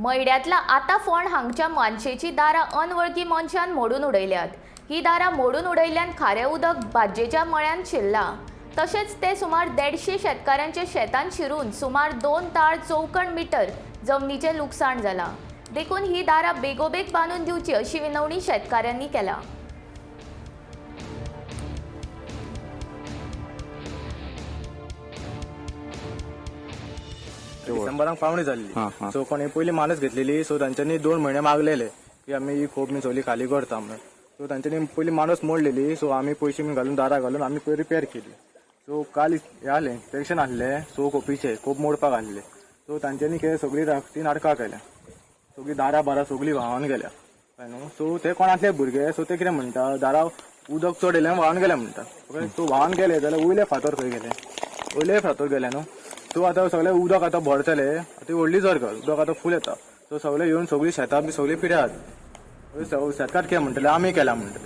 मैड्यातला आता फोंड हांगच्या मानशेची दारां अनवळखी मनशान मोडून उडयल्यात। ही दारां मोडून उडयल्ल्यान खारें उदक भाज्जेच्या मळ्यांत शिरलां। तशेंच ते सुमार 150 शेतकाऱ्यांच्या शेतांत शिरून सुमार 2 ताळ चौकण मिटर जमनीचें लुकसाण जालां। देखून ही दारां बेगोबेग बांदून दिवची अशी विनवणी शेतकाऱ्यांनी केला। डिसेंबराक पावणी जाल्ली सो कोणी पयली मानस घेतलेली सो तांच्यांनी 2 महिने मागलेले की आमी ही खोप मिसोली खाली करता म्हणून। सो तांच्यांनी पयली मानस मोडलेली सो आमी पयशे घालून दारां घालून आमी रिपेर केली। सो काल हे आले इलेक्शन आहले सो खोपीचे खोप मोडपाक आहले सो तांच्यांनी केलें सगळी राखटी नाटकां केल्या सगळी दारां बारां सगळी व्हांवन गेल्या कळ्ळें न्हू। सो ते कोणातले भुरगे सो ते कितें म्हणटा दारां उदक चड येयलें व्हांवन गेलें म्हणटा। सो व्हांवन गेले जाल्यार वयले फातर खंय गेले वयले फातर गेले न्हू। सो आतां सगळें उदक आतां भरतले ती व्हडली जरगल उदक आतां फूल येता सो सगळे येवन सगळी शेतां बी सगळी पिड्यात शेतकार कितें म्हणटले आमी केला म्हणटले।